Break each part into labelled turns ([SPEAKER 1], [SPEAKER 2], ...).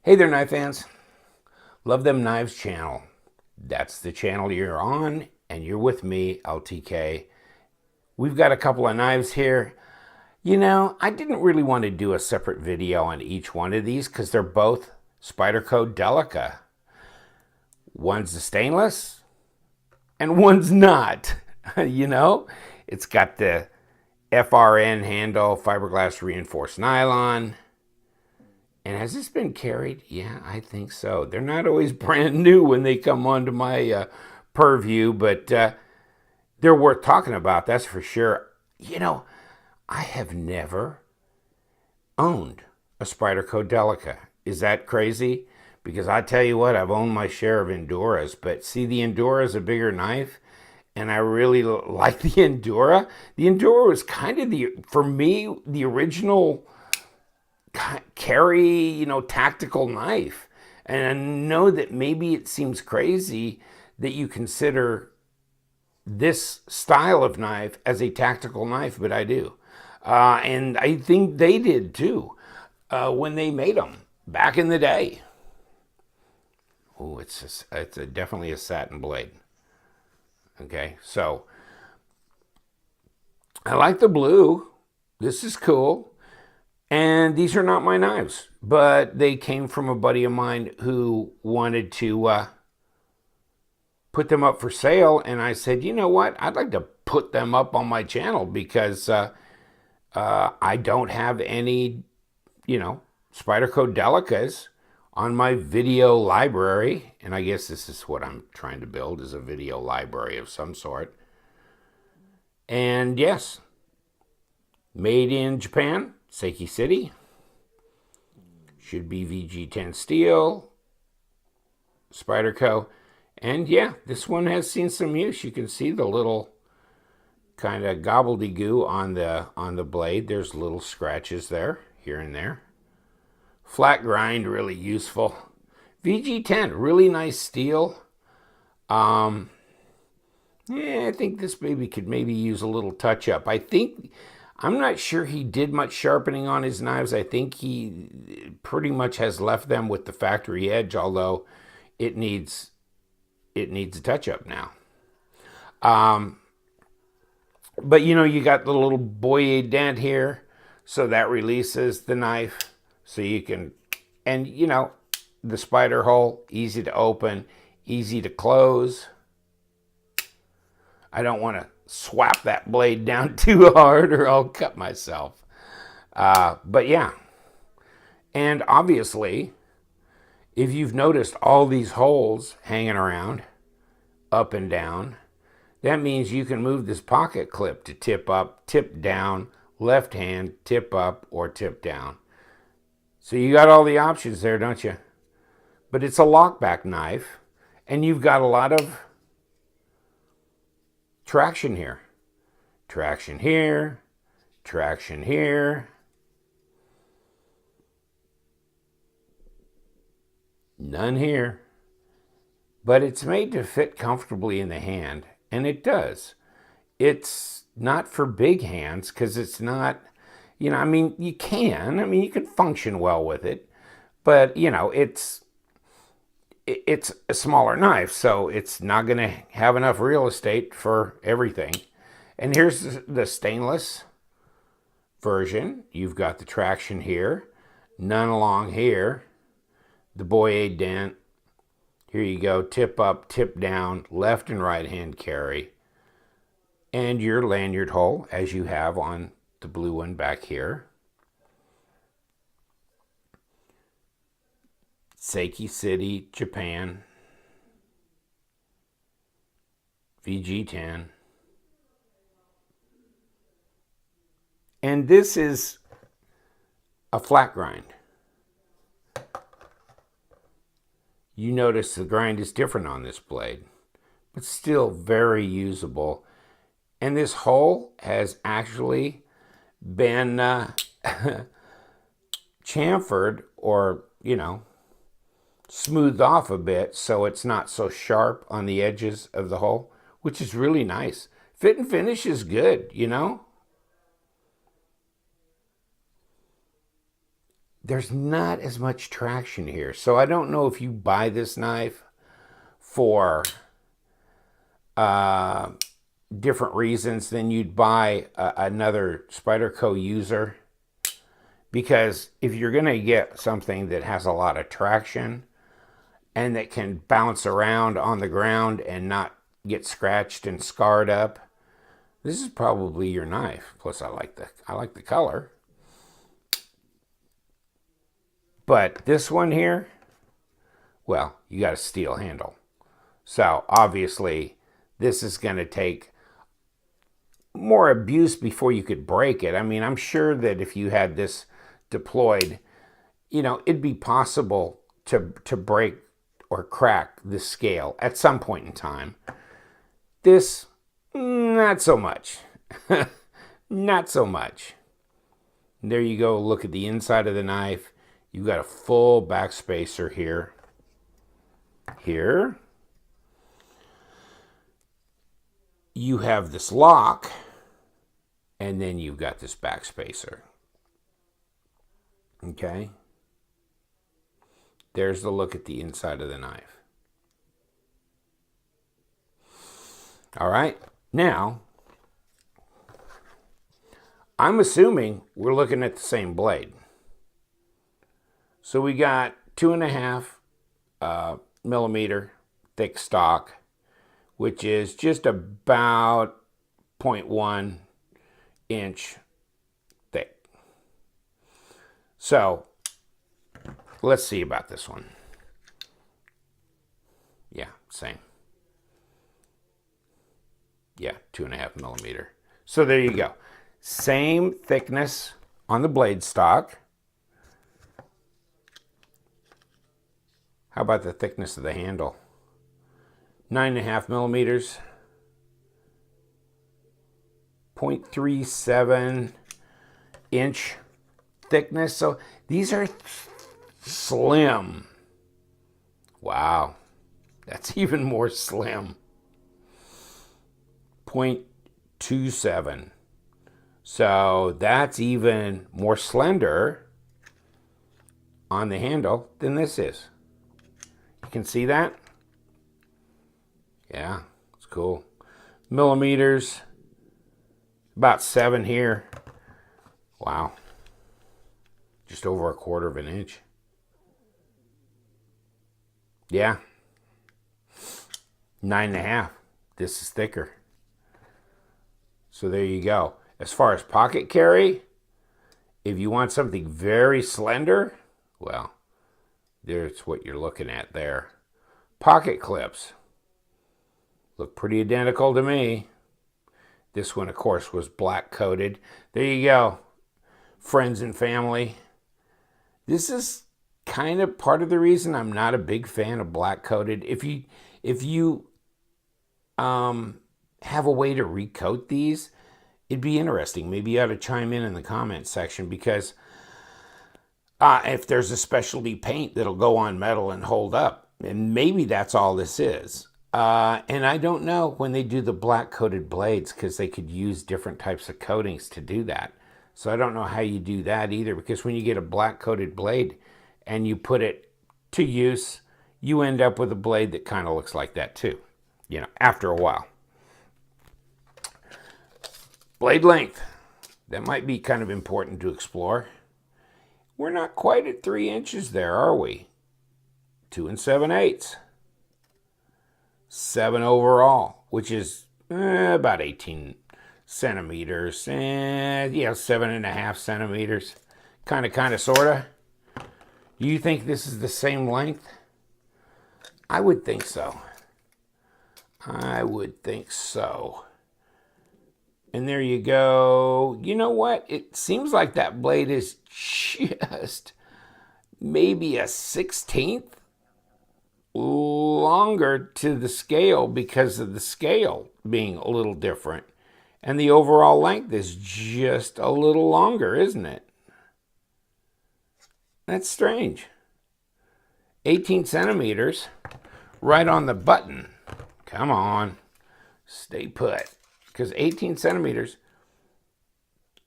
[SPEAKER 1] Hey there, knife fans. Love Them Knives channel. That's the channel you're on, and you're with me, LTK. We've got a couple of knives here. You know, I didn't really want to do a separate video on each one of these because they're both Spyderco Delica. One's a stainless, and one's not. You know, it's got the FRN handle, fiberglass reinforced nylon. And has this been carried? Yeah, I think so. They're not always brand new when they come onto my purview, but they're worth talking about, that's for sure. You know, I have never owned a Spyderco Delica. Is that crazy? Because I tell you what, I've owned my share of Enduras, but see, the Endura is a bigger knife, and I really like the Endura. The Endura was kind of for me, the original carry, tactical knife. And I know that maybe it seems crazy that you consider this style of knife as a tactical knife, but I do. And I think they did too when they made them back in the day. Oh, it's definitely a satin blade. Okay, so I like the blue. This is cool. And these are not my knives, but they came from a buddy of mine who wanted to put them up for sale. And I said, you know what? I'd like to put them up on my channel because I don't have any, Spyderco Delicas on my video library. And I guess this is what I'm trying to build, is a video library of some sort. And yes, made in Japan, Seiki City. Should be VG10 steel, Spyderco. And yeah, this one has seen some use. You can see the little kind of gobbledygoo on the blade. There's little scratches there, here and there. Flat grind, really useful. VG10, really nice steel. Yeah, I think this baby could maybe use a little touch up. I'm not sure he did much sharpening on his knives. I think he pretty much has left them with the factory edge, although it needs a touch up now. But you got the little boyer dent here, so that releases the knife, so you can, and the spider hole, easy to open, easy to close. I don't want to swap that blade down too hard or I'll cut myself. But yeah. And obviously, if you've noticed all these holes hanging around, up and down, that means you can move this pocket clip to tip up, tip down, left hand, tip up, or tip down. So you got all the options there, don't you? But it's a lockback knife, and you've got a lot of traction here. Traction here. Traction here. None here. But it's made to fit comfortably in the hand, and it does. It's not for big hands because it's not, you can function well with it, but it's a smaller knife, so it's not going to have enough real estate for everything. And here's the stainless version. You've got the traction here, none along here, the boyer dent. Here you go, tip up, tip down, left and right hand carry. And your lanyard hole, as you have on the blue one back here. Seiki City, Japan. VG10. And this is a flat grind. You notice the grind is different on this blade, but still very usable. And this hole has actually been chamfered or, smoothed off a bit so it's not so sharp on the edges of the hole, which is really nice. Fit and finish is good, there's not as much traction here. So I don't know if you buy this knife for different reasons than you'd buy another Spyderco user. Because if you're going to get something that has a lot of traction and that can bounce around on the ground and not get scratched and scarred up, this is probably your knife. Plus, I like the color. But this one here, well, you got a steel handle. So obviously, this is going to take more abuse before you could break it. I mean, I'm sure that if you had this deployed, you know, it'd be possible to break or crack the scale at some point in time. This, not so much. Not so much. There you go. Look at the inside of the knife. You've got a full back spacer here. Here. You have this lock, and then you've got this back spacer. Okay. There's the look at the inside of the knife. All right. Now, I'm assuming we're looking at the same blade. So we got 2.5 millimeter thick stock, which is just about 0.1 inch thick. So let's see about this one. Yeah, same. Yeah, 2.5 millimeter. So there you go. Same thickness on the blade stock. How about the thickness of the handle? 9.5 millimeters. 0.37 inch thickness. So these are slim. Wow. That's even more slim. 0.27. So that's even more slender on the handle than this is. You can see that? Yeah, it's cool. Millimeters, about 7 here. Wow. Just over 1/4 inch. Yeah. 9.5. This is thicker. So there you go. As far as pocket carry, if you want something very slender, well, there's what you're looking at there. Pocket clips look pretty identical to me. This one, of course, was black coated. There you go, friends and family. This is kind of part of the reason I'm not a big fan of black coated. If you have a way to recoat these, it'd be interesting. Maybe you ought to chime in the comment section, because if there's a specialty paint that'll go on metal and hold up, and maybe that's all this is. And I don't know when they do the black coated blades, because they could use different types of coatings to do that. So I don't know how you do that either, because when you get a black coated blade and you put it to use, you end up with a blade that kind of looks like that too, you know, after a while. Blade length. That might be kind of important to explore. We're not quite at 3 inches there, are we? 2 7/8. 7 overall, which is about 18 centimeters. And yeah, 7.5 centimeters. Kind of, sort of. Do you think this is the same length? I would think so. I would think so. And there you go. You know what? It seems like that blade is just maybe a 1/16 longer to the scale, because of the scale being a little different. And the overall length is just a little longer, isn't it? That's strange. 18 centimeters right on the button. Come on. Stay put. Because 18 centimeters,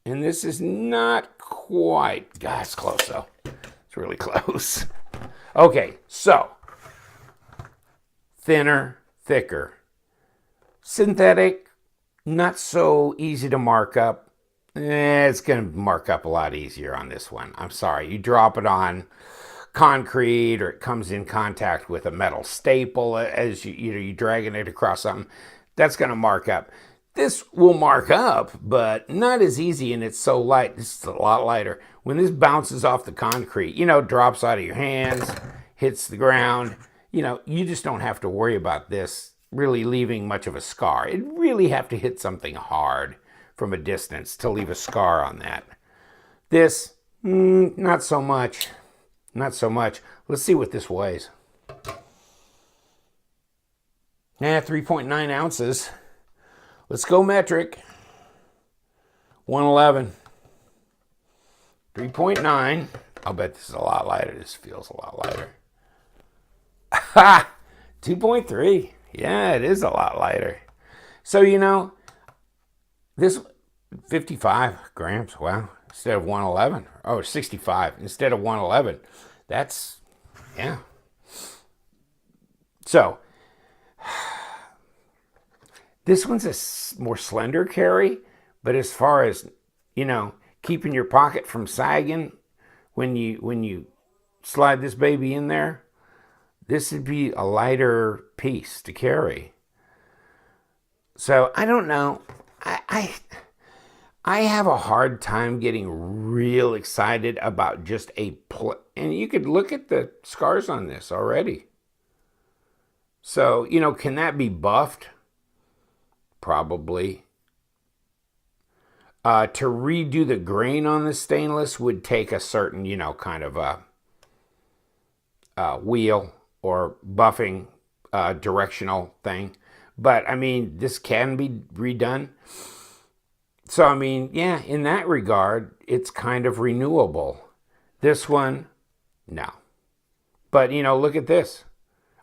[SPEAKER 1] and this is not quite, God, it's close though. It's really close. Okay, so thinner, thicker. Synthetic, not so easy to mark up. It's going to mark up a lot easier on this one. I'm sorry. You drop it on concrete or it comes in contact with a metal staple as you're dragging it across something. That's going to mark up. This will mark up, but not as easy, and it's so light. This is a lot lighter. When this bounces off the concrete, drops out of your hands, hits the ground, you just don't have to worry about this really leaving much of a scar. It really have to hit something hard from a distance to leave a scar on that. This, not so much. Not so much. Let's see what this weighs. 3.9 ounces. Let's go metric. 111. 3.9. I'll bet this is a lot lighter. This feels a lot lighter. Ha! 2.3. Yeah, it is a lot lighter. So, this 55 grams, wow, instead of 111. Oh, 65 instead of 111. That's, yeah. So, this one's a more slender carry, but as far as, keeping your pocket from sagging when you slide this baby in there, this would be a lighter piece to carry. So I don't know. I have a hard time getting real excited about just and you could look at the scars on this already. So, can that be buffed? Probably. To redo the grain on the stainless would take a certain, kind of a wheel or buffing directional thing. But, this can be redone. So, yeah, in that regard, it's kind of renewable. This one, no. But, look at this.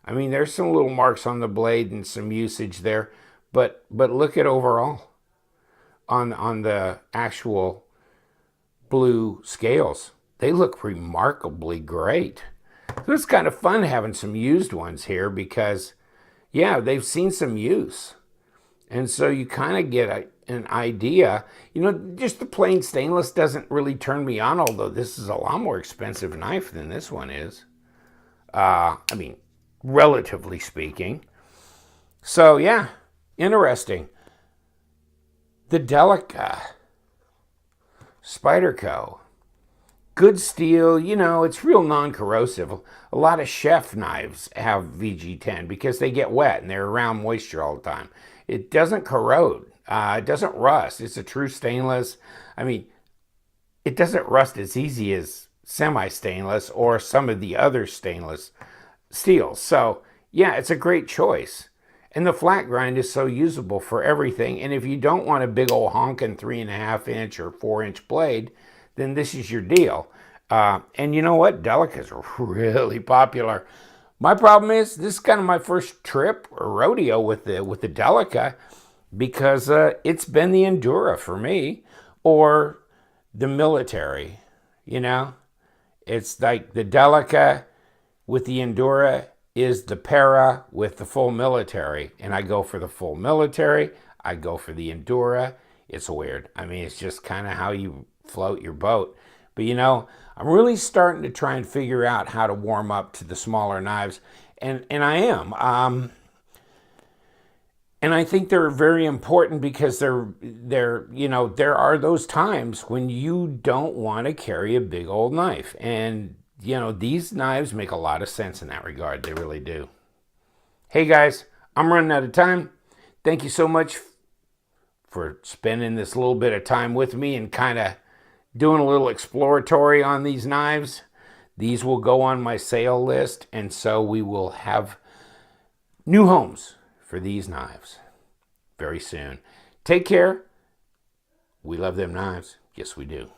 [SPEAKER 1] There's some little marks on the blade and some usage there. But look at overall on the actual blue scales. They look remarkably great. So it's kind of fun having some used ones here because, yeah, they've seen some use. And so you kind of get an idea. Just the plain stainless doesn't really turn me on, although this is a lot more expensive knife than this one is. Relatively speaking. So, yeah, interesting. The Delica Spyderco. Good steel, it's real non-corrosive. A lot of chef knives have VG10 because they get wet and they're around moisture all the time. It doesn't corrode. It doesn't rust. It's a true stainless. It doesn't rust as easy as semi-stainless or some of the other stainless steels. So, yeah, it's a great choice. And the flat grind is so usable for everything. And if you don't want a big old honking 3.5 inch or 4 inch blade, then this is your deal. And you know what? Delica's really popular. My problem is this is kind of my first trip or rodeo with the Delica because it's been the Endura for me or the military. It's like the Delica with the Endura is the para with the full military. And I go for the full military. I go for the Endura. It's weird. It's just kind of how you float your boat. But I'm really starting to try and figure out how to warm up to the smaller knives. And I am. And I think they're very important because there are those times when you don't want to carry a big old knife. And these knives make a lot of sense in that regard. They really do. Hey guys, I'm running out of time. Thank you so much for spending this little bit of time with me and kind of doing a little exploratory on these knives. These will go on my sale list, and so we will have new homes for these knives very soon. Take care. We love them knives. Yes, we do.